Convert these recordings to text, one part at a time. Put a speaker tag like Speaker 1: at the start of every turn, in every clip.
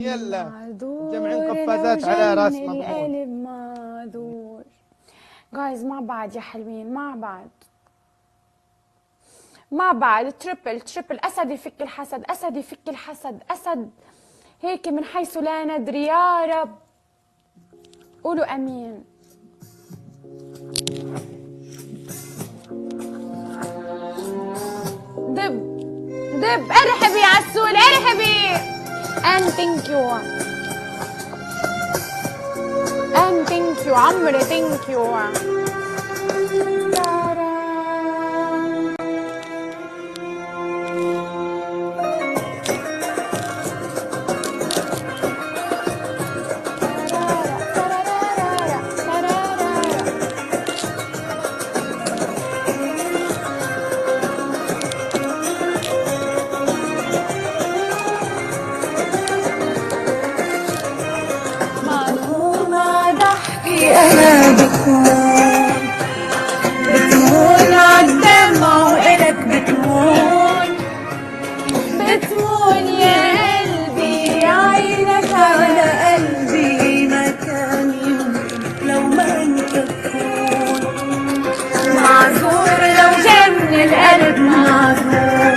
Speaker 1: يلا مجمعين
Speaker 2: معذور
Speaker 1: قفازات
Speaker 2: لو
Speaker 1: على راس
Speaker 2: جن
Speaker 1: مضمون.
Speaker 2: القلب معذور. جايز مع بعض يا حلوين، مع بعض مع بعض. تريبل تريبل. أسد يفك الحسد، أسد يفك الحسد، أسد هيك من حيث لا ندري. يا رب قولوا أمين. دب دب. ارحبي عسول ارحبي. and thank you and thank you عمري. thank you.
Speaker 3: أنا بتمون عالدمع وإلك بتمون يا قلبي. عينك على قلبي مكان يمكن لو ما انت تكون معذور لو جن القلب معذور.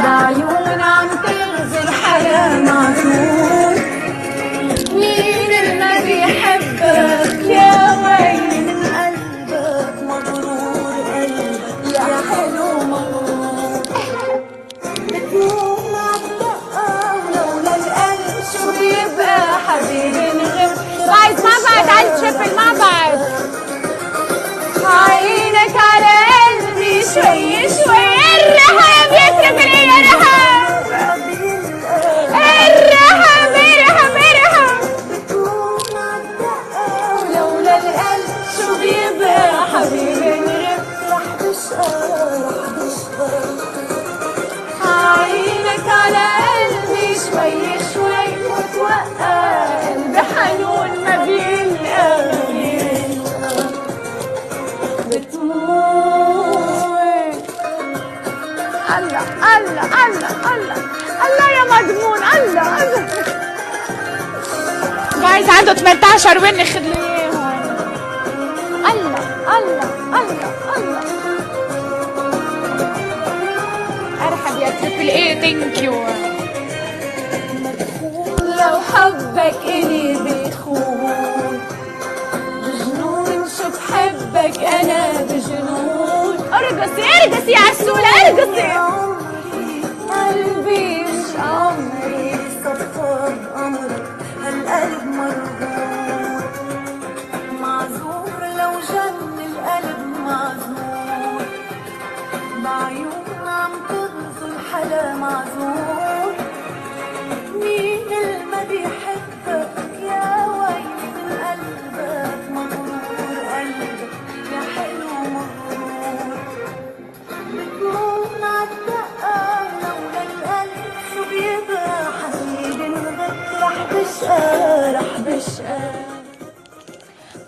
Speaker 3: بعيون عم تغزل حلا معذور. مين اللي ما بيحبك يا ويلي من قلبك مغرور. قلبك يا حلو مغرور. بتمون عالدقة ولولا القلب شو بيبقى حبيبي نغم.
Speaker 2: جايز مع بعض على التريبل مع بعض.
Speaker 3: عينك على قلبي شوي شوي. الرحب يا تريبل. ايه يا رحب. الرحب الرحب الرحب. بتكون عالدقة ولولا القلب شو بيبقى حبيبي نغم. رح تشقى رح تشقى. عينك على قلبي شوي شوي وتوقع. قلبي حنون ما بيلقى بتمون.
Speaker 2: الله الله الله الله الله يا مضمون. الله الله. جايز عنده 18 وين اخذ لي اياهم. الله الله الله الله. ارحب يا تريبل ايه. ثانك يو.
Speaker 3: لو حبك إلي بيخون بجنون. شو بحبك أنا بجنون.
Speaker 2: ارقصي ارقصي يا عسولة ارقصي.
Speaker 3: قلبي مش عمري صفى بأمرك هالقلب مرهون. معذور لو جن القلب معذور. بعيون عم تغزل حلا معذور. مين اللي ما بيحبك يا ويلي من قلبك مغرور. قلبك يا حلو مغرور. بتمون عالدقة لولا القلب شو بيبقى حبيبي نغد. رح بشقى رح بشقى.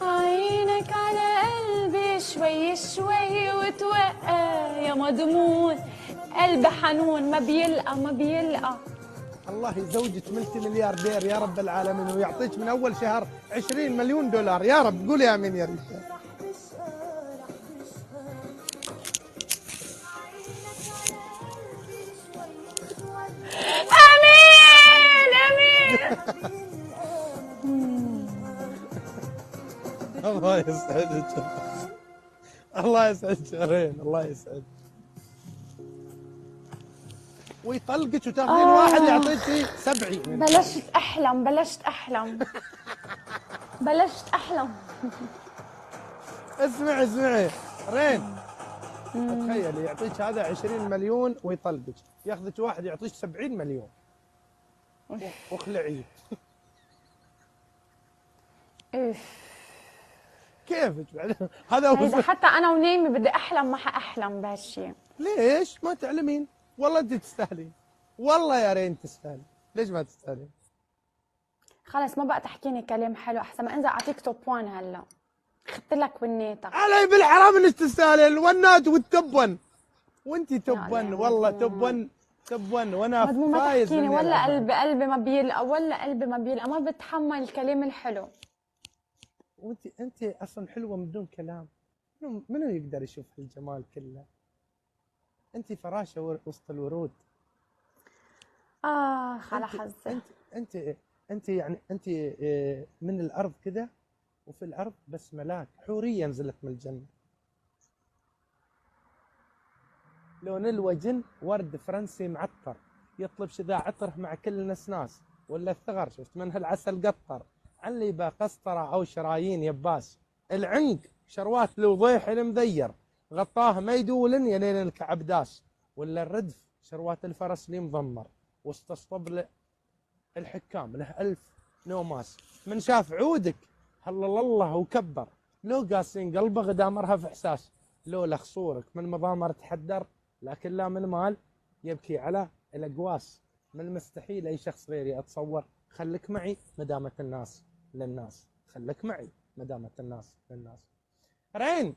Speaker 2: عينك على قلبي شوي شوي وتوقع يا مضمون. قلبي حنون ما بيلقى ما بيلقى.
Speaker 1: الله يزوجك ملتي ملياردير يا رب العالمين ويعطيك من اول شهر 20 مليون دولار يا رب. قولي امين يا ريت.
Speaker 2: امين امين.
Speaker 1: الله يسعدك. الله يسعدك يا رين. الله يسعدك. ويطلقك وتاخذين واحد يعطيك 70.
Speaker 2: بلشت احلم بلشت احلم بلشت احلم.
Speaker 1: اسمعي رين. تخيلي يعطيك هذا 20 مليون ويطلقك. ياخذك واحد يعطيك 70 مليون. واخلعي. كيفك بعد هذا
Speaker 2: إذا حتى انا ونايمه بدي احلم ما حاحلم بهالشيء.
Speaker 1: ليش ما تعلمين؟ والله انت تستاهلين. والله يا رين تستاهلين. ليش ما تستاهلين؟
Speaker 2: خلص ما بقى تحكيني كلام حلو. احسن ما انزل اعطيك توب 1 هلا. خدت لك ونيتك.
Speaker 1: علي بالحرام انك تستاهلين الونات والتوب 1. وانت توب 1 والله توب 1. توب 1 وانا
Speaker 2: مضمون ما
Speaker 1: فايز
Speaker 2: تحكيني،
Speaker 1: إني
Speaker 2: ولا
Speaker 1: ألعب.
Speaker 2: قلبي ما بيلقى، ولا قلبي ما بيلقى، ما بتحمل الكلام الحلو.
Speaker 1: انت اصلا حلوه من دون كلام. منو يقدر يشوف الجمال كله؟ انت فراشه وسط الورود.
Speaker 2: على حظي.
Speaker 1: انت يعني انت من الارض كذا، وفي الارض بس ملاك، حوريه نزلت من الجنه. لون الوجن ورد فرنسي معطر، يطلب شذا عطره مع كل النسناس، ولا الثغر شفت منها العسل قطر، علي قسطره او شرايين يباس، العنق شروات لوضيح المذير، غطاه ما يدول يا لين الكعب داس، ولا الردف شروات الفرس لي مضمر، وسط اسطبل الحكام له 1000 نوماس، من شاف عودك هلل الله وكبر، لو قاسين قلبه غدا مرهف احساس، لولا خصورك من مضامر تحدر، لكن لا من مال يبكي على الاقواس، من المستحيل اي شخص غيري اتصور، خليك معي مدامة الناس للناس، خليك معي مدامة الناس للناس. رين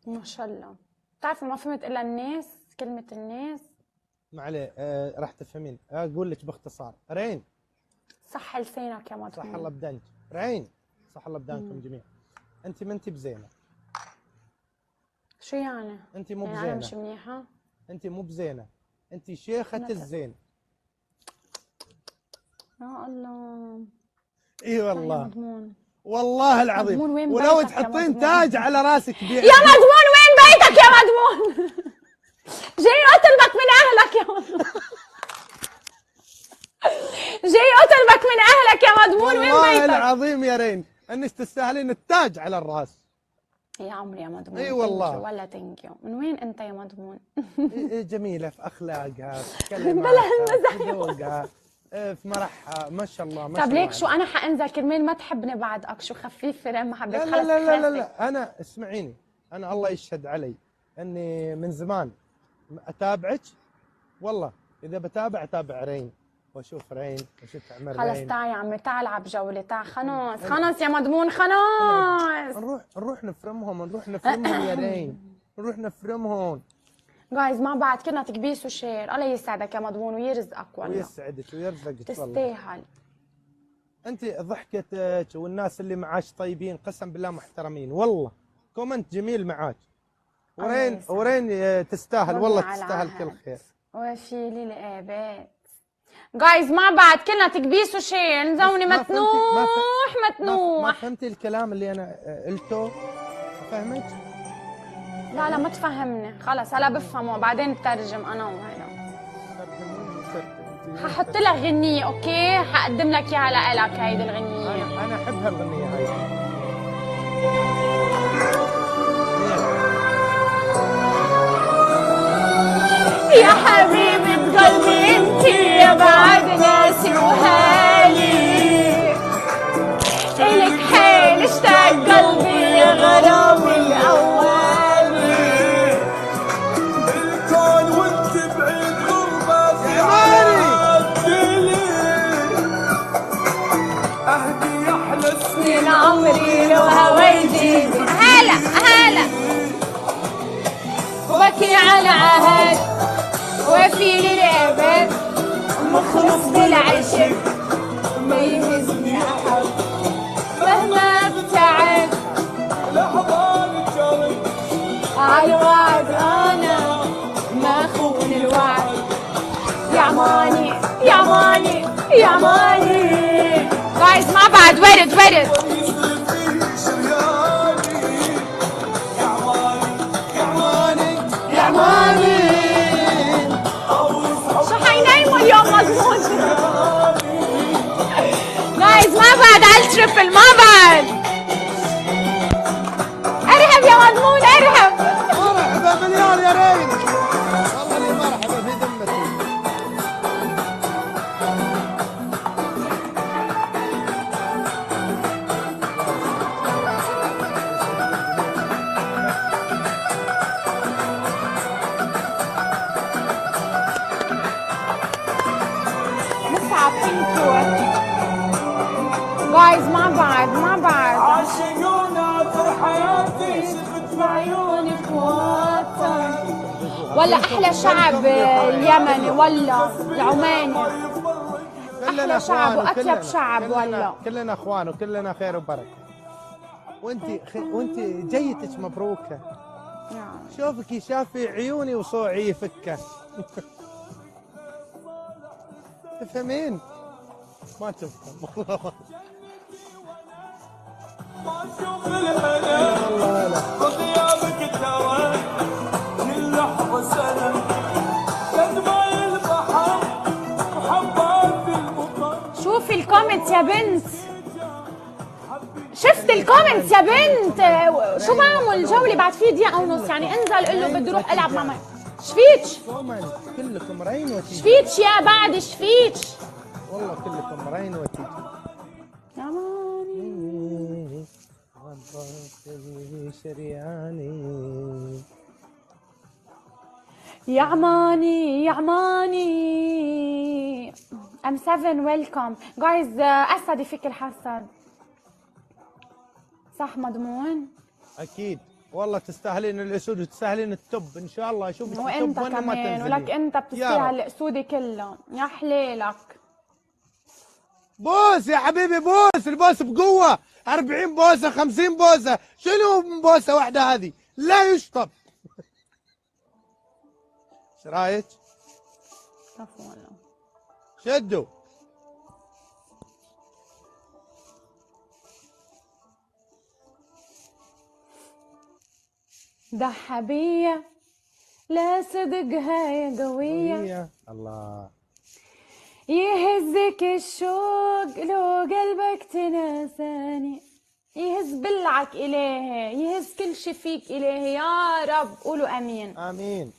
Speaker 2: ما شاء الله. بتعرفوا ما فهمت الا الناس، كلمة الناس.
Speaker 1: ما عليه راح تفهمين. اقول لك باختصار. رين
Speaker 2: صح لسانك يا مضمون.
Speaker 1: صح الله بدنك. رين صح الله بدانكم جميعا. انت ما انت بزينه.
Speaker 2: شو يعني؟
Speaker 1: انت مو
Speaker 2: يعني
Speaker 1: بزينه.
Speaker 2: انا مش منيحة؟
Speaker 1: انت مو بزينه، انت شيخة الزين.
Speaker 2: يا الله.
Speaker 1: اي والله.
Speaker 2: يا مضمون.
Speaker 1: والله العظيم.
Speaker 2: مضمون وين
Speaker 1: ولو
Speaker 2: بيتك يا
Speaker 1: تحطين
Speaker 2: مضمون؟
Speaker 1: تاج على راسك
Speaker 2: يا مضمون وين بيتك يا مضمون؟ جاي اطلبك من اهلك يا مضمون. جاي اطلبك من اهلك يا مضمون، وين
Speaker 1: والله
Speaker 2: بيتك؟
Speaker 1: العظيم يا رين انك تستاهلين التاج على الراس.
Speaker 2: يا عمري يا مضمون.
Speaker 1: اي والله.
Speaker 2: thank you ولا ثانك يو. من وين انت يا مضمون؟
Speaker 1: جميله في اخلاقها، في
Speaker 2: بلا
Speaker 1: كلماتها، في ذوقها، في مرحها، ما شاء الله ما شاء
Speaker 2: طب
Speaker 1: الله.
Speaker 2: ليك شو انا حانزل كرمال ما تحبني بعدك؟ شو خفيف رم ما حبيت
Speaker 1: لا
Speaker 2: خلص
Speaker 1: لا لا لا,
Speaker 2: كلاسي.
Speaker 1: لا. انا اسمعيني، انا الله يشهد علي اني من زمان اتابعك، والله اذا اتابع رين واشوف رين واشوف تعمل
Speaker 2: خلص
Speaker 1: رين.
Speaker 2: تعال يا عمي، تعال العب جولة، تعال خلص يا مضمون خلص.
Speaker 1: نروح نفرمهم يا رين، نروح نفرمهم.
Speaker 2: جايز مع بعض كلنا تكبيس وشير. الله يسعدك يا مضمون ويرزقك والله.
Speaker 1: ويسعدك ويرزقك والله.
Speaker 2: تستاهل.
Speaker 1: انت ضحكتك والناس اللي معاش طيبين قسم بالله محترمين، والله كومنت جميل معاك. ورين تستاهل والله، تستاهل كل خير.
Speaker 2: وفي لي الابات. جايز مع بعض كلنا تكبيس وشير. نزوني متنوح.
Speaker 1: ما فهمتي الكلام اللي انا قلته؟ فهمت؟
Speaker 2: لا ما تفهمني خلص، هلا بفهمه بعدين بترجم انا وهيدا. ححط لك غنية اوكي، حقدم لك اياها لك هيدي الغنية.
Speaker 1: انا احب هالغنية هاي.
Speaker 3: يا حبيبة قلبي انتي يا بعد ناسي وهالي، إلك حيل اشتاق قلبي يا غرامي الأولي،
Speaker 4: بالكون وانت بعيد غربة
Speaker 1: يا ماري
Speaker 4: اهدي احلى
Speaker 3: سنين عمري لو هوا يجيب. هلا وبكي على عهد وفي للأبد، مخلص بالعشق ما يهزني أحد مهما ابتعد،
Speaker 4: لحظة الجري
Speaker 3: عالوعد أنا ما أخون الوعد. يا عماني يا عماني يا عماني. جايز مع بعض ورد
Speaker 4: يصرف فيه شرياني، يا عماني يا عماني
Speaker 3: يا عماني. شو حينيموا اليوم مضمون؟ جايز مع بعض على التريبل مع بعض. ارهب يا مضمون ارهب.
Speaker 1: مرحبا مليار يا رين، والله لي مرحبا في ذمتي.
Speaker 2: جايز مع بعض ولا احلى شعب اليمني ولا العماني؟
Speaker 1: كلنا
Speaker 2: أحلى شعب
Speaker 1: اخوان
Speaker 2: وأطيب
Speaker 1: وكلنا-
Speaker 2: شعب
Speaker 1: كلنا-
Speaker 2: والله.
Speaker 1: كلنا اخوان وكلنا خير وبركه. وانت جيتك مبروكه.
Speaker 2: نعم.
Speaker 1: شوفك شافي عيوني وصوعي فكه. تفهمين؟ ما تفهم والله.
Speaker 4: ما تشوف الهنا
Speaker 1: والله لا.
Speaker 4: بغيابك ترى كل لحظة سنة قد ما البحر وحبات المطر
Speaker 2: شوفي الكومنت يا بنت، شفت الكومنت يا بنت؟ شو بعمل جولة بعد فيه دقيقة ونص، يعني انزل قل له بدي اروح العب مع مي. شفيتش
Speaker 1: ومن كلكم رين وتيجي.
Speaker 2: شفيتش يا بعد شفيتش
Speaker 1: والله كلكم رين وتيجي.
Speaker 2: يا ماني.
Speaker 1: شرياني.
Speaker 2: يا عماني يا عماني. I'm 7 welcome guys. أسدي فيك الحسد صح مضمون؟
Speaker 1: اكيد والله تستاهلين الاسود وتستاهلين التوب ان شاء الله. اشوفك
Speaker 2: وانت
Speaker 1: التوب وانا ما
Speaker 2: كمان،
Speaker 1: تنزلين.
Speaker 2: ولك انت
Speaker 1: يا
Speaker 2: بتستاهل
Speaker 1: رب.
Speaker 2: الاسودي كله يا حليلك.
Speaker 1: بوس يا حبيبي بوس، البوس بقوة. 40 بوسة 50 بوسة، شنو بوسة واحدة هذه؟ لا يشطب. ايش رايك؟
Speaker 2: كفو والله.
Speaker 1: شدوا.
Speaker 2: ذهبية لا صدقها يا قوية،
Speaker 1: الله.
Speaker 2: يهزك الشوق لو قلبك تناساني، يهز بلعك إليه، يهز كل شي فيك إليه يا رب. قولوا آمين.
Speaker 1: امين.